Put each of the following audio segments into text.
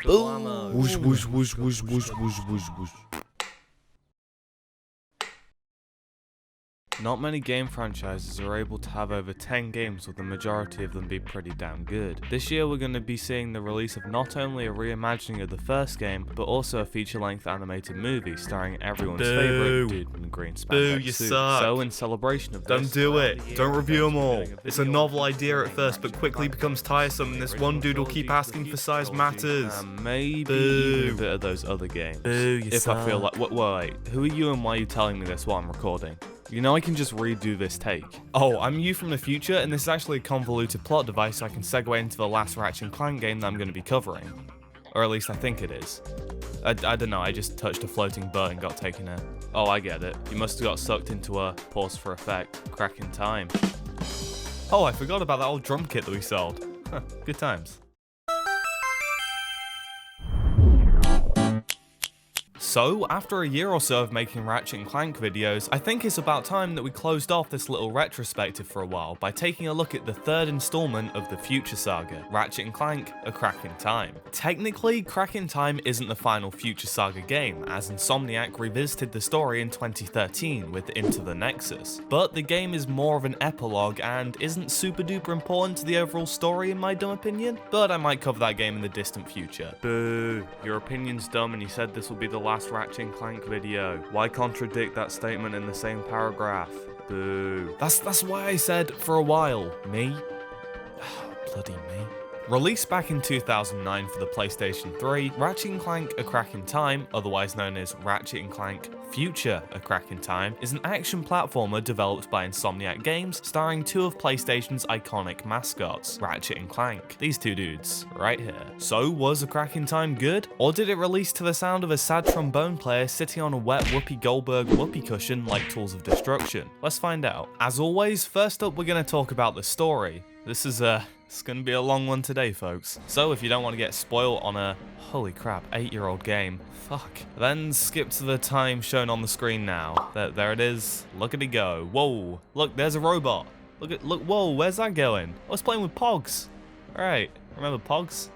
Triple ammo. Whoosh, whoosh, whoosh, whoosh, whoosh, whoosh, whoosh, whoosh. Not many game franchises are able to have over 10 games with the majority of them be pretty damn good. This year we're going to be seeing the release of not only a reimagining of the first game, but also a feature-length animated movie starring everyone's favourite dude in the green spandex suit. Suck. So in celebration of this, Don't do it. Don't review them all. It's a novel idea at first, but quickly becomes tiresome, and this one dude will keep asking for size matters. And maybe even a bit of those other games. If I feel like... Wait, who are you and why are you telling me this while I'm recording? You know I can just redo this take. Oh, I'm you from the future, and this is actually a convoluted plot device so I can segue into the last Ratchet and Clank game that I'm going to be covering. Or at least I think it is. I don't know, I just touched a floating butt and got taken out. Oh, I get it. You must have got sucked into a, pause for effect, crack in time. Oh, I forgot about that old drum kit that we sold. Huh, good times. So, after a year or so of making Ratchet and Clank videos, I think it's about time that we closed off this little retrospective for a while by taking a look at the third installment of the Future Saga, Ratchet and Clank: A Crack in Time. Technically, Crack in Time isn't the final Future Saga game, as Insomniac revisited the story in 2013 with Into the Nexus, but the game is more of an epilogue and isn't super duper important to the overall story in my dumb opinion, but I might cover that game in the distant future. Boo, your opinion's dumb and you said this will be the last Ratchet and Clank video. Why contradict that statement in the same paragraph? Boo. That's why I said for a while. Me? Bloody me. Released back in 2009 for the PlayStation 3, Ratchet and Clank: A Crack in Time, otherwise known as Ratchet and Clank Future: A Crack in Time, is an action platformer developed by Insomniac Games, starring two of PlayStation's iconic mascots, Ratchet and Clank. These two dudes, right here. So, was A Crack in Time good? Or did it release to the sound of a sad trombone player sitting on a wet Whoopi Goldberg whoopee cushion like Tools of Destruction? Let's find out. As always, first up we're going to talk about the story. It's gonna be a long one today, folks. So if you don't want to get spoiled on a, holy crap, 8-year-old game, fuck, then skip to the time shown on the screen now. There it is. Look at it go. Whoa, look, there's a robot. Look, whoa, where's that going? I was playing with Pogs. Alright, remember Pogs?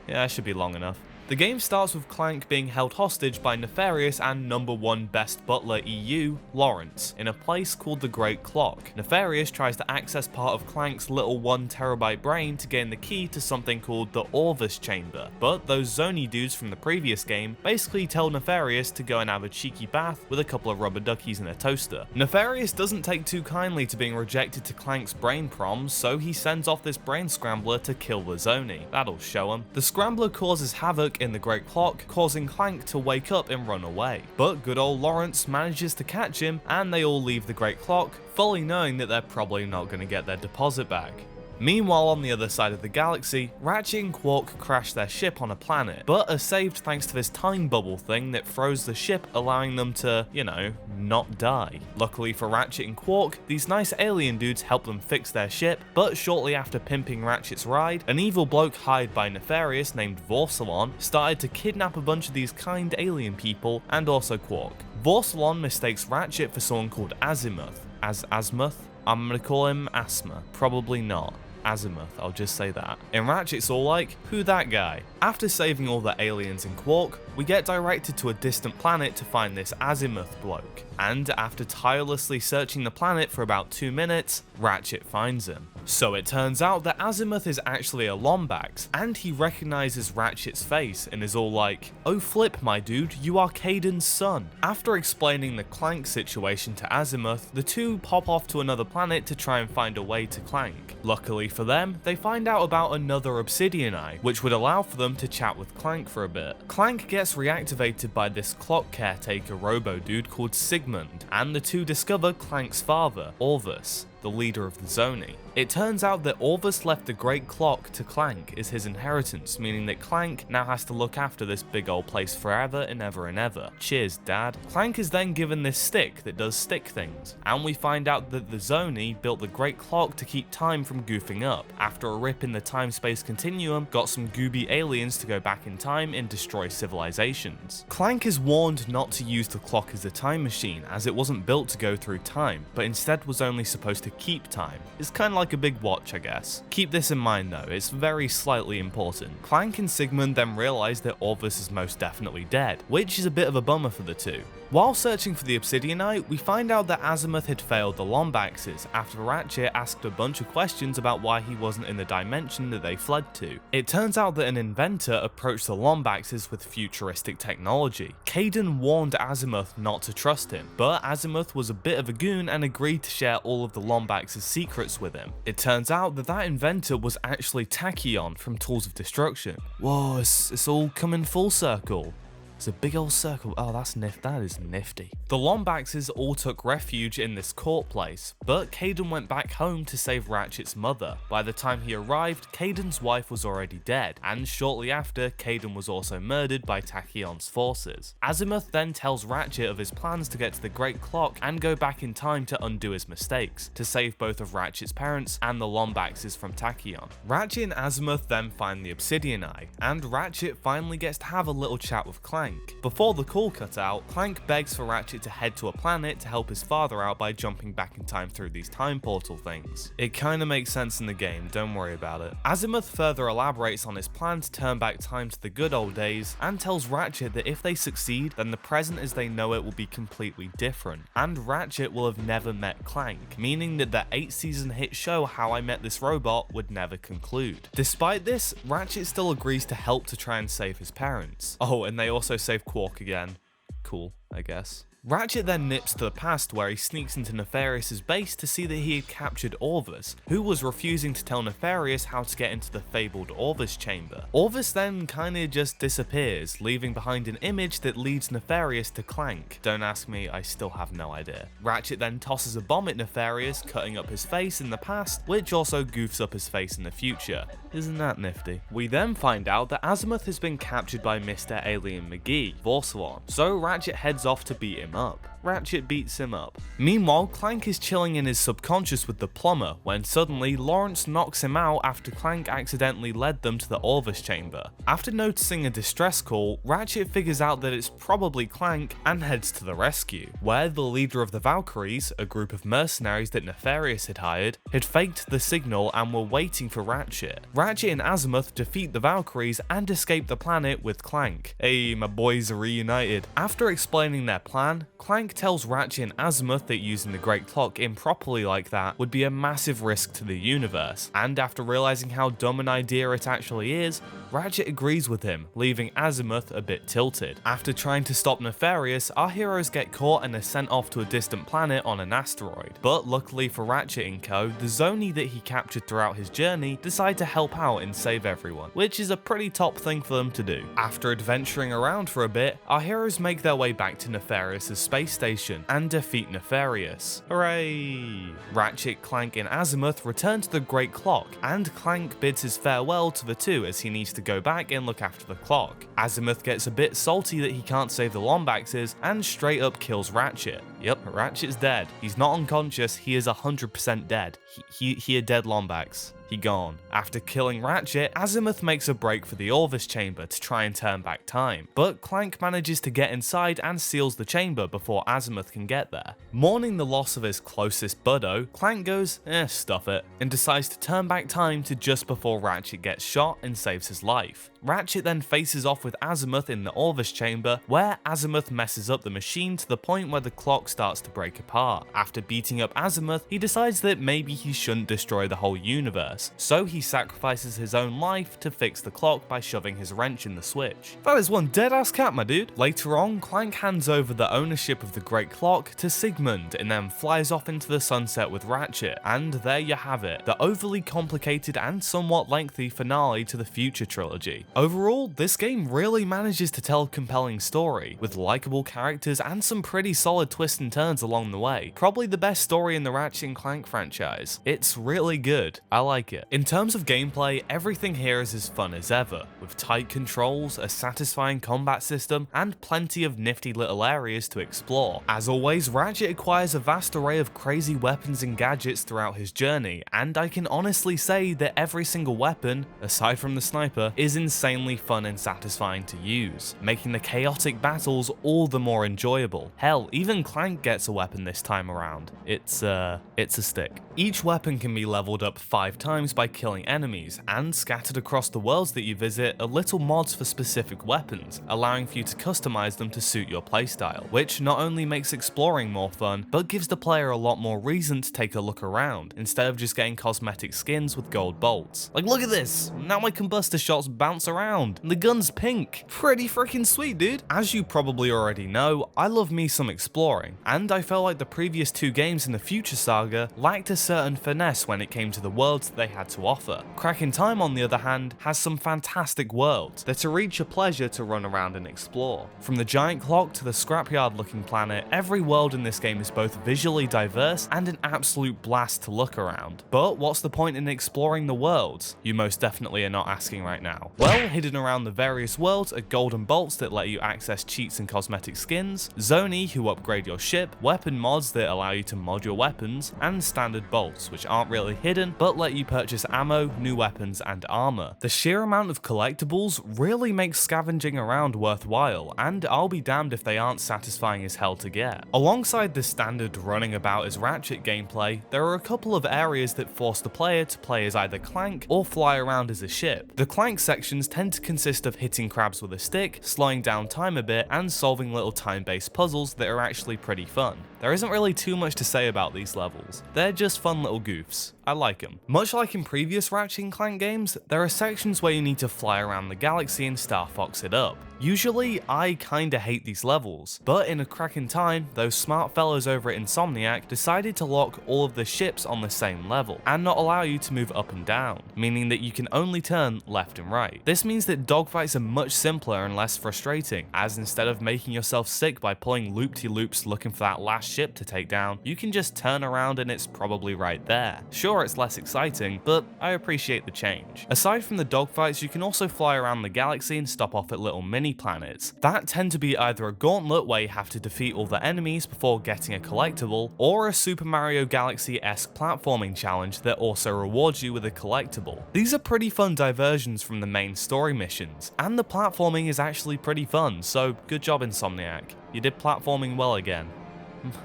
Yeah, that should be long enough. The game starts with Clank being held hostage by Nefarious and #1 best butler EU, Lawrence, in a place called the Great Clock. Nefarious tries to access part of Clank's little 1 terabyte brain to gain the key to something called the Orvis Chamber, but those Sony dudes from the previous game basically tell Nefarious to go and have a cheeky bath with a couple of rubber duckies in a toaster. Nefarious doesn't take too kindly to being rejected to Clank's brain proms, so he sends off this brain scrambler to kill the Sony. That'll show him. The scrambler causes havoc in the Great Clock, causing Clank to wake up and run away. But good old Lawrence manages to catch him, and they all leave the Great Clock, fully knowing that they're probably not going to get their deposit back. Meanwhile, on the other side of the galaxy, Ratchet and Quark crash their ship on a planet, but are saved thanks to this time bubble thing that froze the ship, allowing them to, you know, not die. Luckily for Ratchet and Quark, these nice alien dudes help them fix their ship, but shortly after pimping Ratchet's ride, an evil bloke hired by Nefarious named Vorsalon started to kidnap a bunch of these kind alien people, and also Quark. Vorsalon mistakes Ratchet for someone called Azimuth. Azimuth? I'm gonna call him Asthma. Probably not. Azimuth, I'll just say that. And Ratchet's all like, who that guy? After saving all the aliens in Quark, we get directed to a distant planet to find this Azimuth bloke. And after tirelessly searching the planet for about 2 minutes, Ratchet finds him. So it turns out that Azimuth is actually a Lombax, and he recognizes Ratchet's face and is all like, oh flip my dude, you are Caden's son. After explaining the Clank situation to Azimuth, the two pop off to another planet to try and find a way to Clank. Luckily for them, they find out about another Obsidian Eye, which would allow for them to chat with Clank for a bit. Clank gets reactivated by this clock caretaker robo dude called Sigmund, and the two discover Clank's father, Orvis, the leader of the Sony. It turns out that Orvis left the Great Clock to Clank as his inheritance, meaning that Clank now has to look after this big old place forever and ever and ever. Cheers, Dad. Clank is then given this stick that does stick things, and we find out that the Sony built the Great Clock to keep time from goofing up. After a rip in the time-space continuum, got some gooby aliens to go back in time and destroy civilizations. Clank is warned not to use the clock as a time machine, as it wasn't built to go through time, but instead was only supposed to keep time. It's kinda like a big watch, I guess. Keep this in mind though, it's very slightly important. Clank and Sigmund then realise that Orvis is most definitely dead, which is a bit of a bummer for the two. While searching for the Obsidianite, we find out that Azimuth had failed the Lombaxes after Ratchet asked a bunch of questions about why he wasn't in the dimension that they fled to. It turns out that an inventor approached the Lombaxes with futuristic technology. Kaidan warned Azimuth not to trust him, but Azimuth was a bit of a goon and agreed to share all of the Lombaxes' secrets with him. It turns out that that inventor was actually Tachyon from Tools of Destruction. Whoa, it's all coming full circle. It's a big old circle. Oh, that is nifty. The Lombaxes all took refuge in this court place, but Kaidan went back home to save Ratchet's mother. By the time he arrived, Kaidan's wife was already dead, and shortly after, Kaidan was also murdered by Tachyon's forces. Azimuth then tells Ratchet of his plans to get to the Great Clock and go back in time to undo his mistakes, to save both of Ratchet's parents and the Lombaxes from Tachyon. Ratchet and Azimuth then find the Obsidian Eye, and Ratchet finally gets to have a little chat with Clank. Before the call cut out, Clank begs for Ratchet to head to a planet to help his father out by jumping back in time through these time portal things. It kinda makes sense in the game, don't worry about it. Azimuth further elaborates on his plan to turn back time to the good old days, and tells Ratchet that if they succeed, then the present as they know it will be completely different, and Ratchet will have never met Clank, meaning that the 8-season hit show How I Met This Robot would never conclude. Despite this, Ratchet still agrees to help to try and save his parents. Oh, and they also save Quark again. Cool, I guess. Ratchet then nips to the past where he sneaks into Nefarious' base to see that he had captured Orvis, who was refusing to tell Nefarious how to get into the fabled Orvis chamber. Orvis then kinda just disappears, leaving behind an image that leads Nefarious to Clank. Don't ask me, I still have no idea. Ratchet then tosses a bomb at Nefarious, cutting up his face in the past, which also goofs up his face in the future. Isn't that nifty? We then find out that Azimuth has been captured by Mr. Alien McGee, Vorsalon, so Ratchet heads off to beat him up. Ratchet beats him up. Meanwhile, Clank is chilling in his subconscious with the plumber when suddenly Lawrence knocks him out after Clank accidentally led them to the Orvis chamber. After noticing a distress call, Ratchet figures out that it's probably Clank and heads to the rescue, where the leader of the Valkyries, a group of mercenaries that Nefarious had hired, had faked the signal and were waiting for Ratchet. Ratchet and Azimuth defeat the Valkyries and escape the planet with Clank. Hey, my boys are reunited. After explaining their plan, Clank tells Ratchet and Azimuth that using the Great Clock improperly like that would be a massive risk to the universe, and after realizing how dumb an idea it actually is, Ratchet agrees with him, leaving Azimuth a bit tilted. After trying to stop Nefarious, our heroes get caught and are sent off to a distant planet on an asteroid, but luckily for Ratchet and co, the Zoni that he captured throughout his journey decide to help out and save everyone, which is a pretty top thing for them to do. After adventuring around for a bit, our heroes make their way back to Nefarious' space station and defeat Nefarious. Hooray! Ratchet, Clank and Azimuth return to the Great Clock, and Clank bids his farewell to the two as he needs to go back and look after the clock. Azimuth gets a bit salty that he can't save the Lombaxes and straight up kills Ratchet. Yep, Ratchet's dead. He's not unconscious, he is 100% dead. He a dead Lombax. He gone. After killing Ratchet, Azimuth makes a break for the Orvis chamber to try and turn back time, but Clank manages to get inside and seals the chamber before Azimuth can get there. Mourning the loss of his closest buddo, Clank goes, stuff it, and decides to turn back time to just before Ratchet gets shot and saves his life. Ratchet then faces off with Azimuth in the Orvis chamber, where Azimuth messes up the machine to the point where the clock starts to break apart. After beating up Azimuth, he decides that maybe he shouldn't destroy the whole universe, so he sacrifices his own life to fix the clock by shoving his wrench in the switch. That is one dead-ass cat, my dude. Later on, Clank hands over the ownership of the Great Clock to Sigmund and then flies off into the sunset with Ratchet, and there you have it, the overly complicated and somewhat lengthy finale to the Future trilogy. Overall, this game really manages to tell a compelling story, with likable characters and some pretty solid twists and turns along the way. Probably the best story in the Ratchet and Clank franchise. It's really good. I like it. it. In terms of gameplay, everything here is as fun as ever, with tight controls, a satisfying combat system, and plenty of nifty little areas to explore. As always, Ratchet acquires a vast array of crazy weapons and gadgets throughout his journey, and I can honestly say that every single weapon, aside from the sniper, is insanely fun and satisfying to use, making the chaotic battles all the more enjoyable. Hell, even Clank gets a weapon this time around. It's a stick. Each weapon can be leveled up 5 times by killing enemies, and scattered across the worlds that you visit are little mods for specific weapons, allowing for you to customize them to suit your playstyle, which not only makes exploring more fun, but gives the player a lot more reason to take a look around, instead of just getting cosmetic skins with gold bolts. Like, look at this! Now my combustor shots bounce around, and the gun's pink! Pretty freaking sweet, dude! As you probably already know, I love me some exploring, and I felt like the previous 2 games in the Future Saga lacked a certain finesse when it came to the worlds that they had to offer. Crack in Time, on the other hand, has some fantastic worlds that are reach a pleasure to run around and explore. From the giant clock to the scrapyard looking planet, every world in this game is both visually diverse and an absolute blast to look around. But what's the point in exploring the worlds? You most definitely are not asking right now. Well, hidden around the various worlds are golden bolts that let you access cheats and cosmetic skins, Zoni who upgrade your ship, weapon mods that allow you to mod your weapons, and standard bolts, which aren't really hidden but let you purchase ammo, new weapons, and armor. The sheer amount of collectibles really makes scavenging around worthwhile, and I'll be damned if they aren't satisfying as hell to get. Alongside the standard running about as Ratchet gameplay, there are a couple of areas that force the player to play as either Clank or fly around as a ship. The Clank sections tend to consist of hitting crabs with a stick, slowing down time a bit, and solving little time-based puzzles that are actually pretty fun. There isn't really too much to say about these levels. They're just fun little goofs. I like them. Much like in previous Ratchet and Clank games, there are sections where you need to fly around the galaxy and Star Fox it up. Usually, I kinda hate these levels, but in A Crack in Time, those smart fellows over at Insomniac decided to lock all of the ships on the same level, and not allow you to move up and down, meaning that you can only turn left and right. This means that dogfights are much simpler and less frustrating, as instead of making yourself sick by pulling loop-de-loops looking for that last ship to take down, you can just turn around and it's probably right there. Sure, it's less exciting, but I appreciate the change. Aside from the dogfights, you can also fly around the galaxy and stop off at little mini planets that tend to be either a gauntlet where you have to defeat all the enemies before getting a collectible, or a Super Mario Galaxy-esque platforming challenge that also rewards you with a collectible. These are pretty fun diversions from the main story missions, and the platforming is actually pretty fun, so good job Insomniac. You did platforming well again.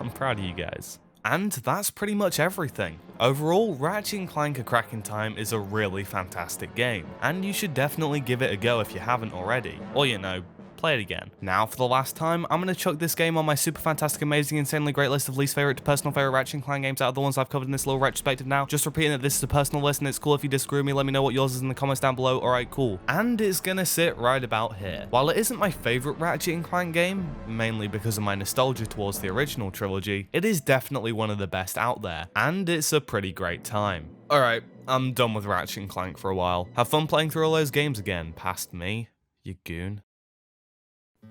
I'm proud of you guys. And that's pretty much everything. Overall, Ratchet and Clank: A Crack in Time is a really fantastic game, and you should definitely give it a go if you haven't already. Or you know, play it again. Now, for the last time, I'm going to chuck this game on my super fantastic, amazing, insanely great list of least favorite to personal favorite Ratchet and Clank games out of the ones I've covered in this little retrospective now. Just repeating that this is a personal list, and it's cool if you disagree with me, let me know what yours is in the comments down below. Alright, cool. And it's going to sit right about here. While it isn't my favorite Ratchet and Clank game, mainly because of my nostalgia towards the original trilogy, it is definitely one of the best out there, and it's a pretty great time. Alright, I'm done with Ratchet and Clank for a while. Have fun playing through all those games again, past me, you goon.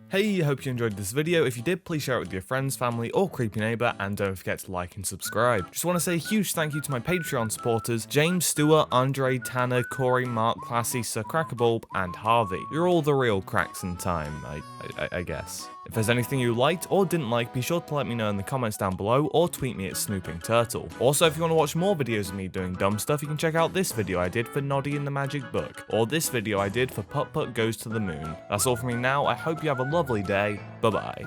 Hey, hope you enjoyed this video. If you did, please share it with your friends, family, or creepy neighbor, and don't forget to like and subscribe. Just want to say a huge thank you to my Patreon supporters, James, Stewart, Andre, Tanner, Corey, Mark, Classy, Sir Crackerbulb, and Harvey. You're all the real cracks in time, I guess. If there's anything you liked or didn't like, be sure to let me know in the comments down below, or tweet me at Snooping Turtle. Also, if you want to watch more videos of me doing dumb stuff, you can check out this video I did for Noddy and the Magic Book, or this video I did for Putt Putt Goes to the Moon. That's all from me now. I hope you have a lovely day. Bye bye.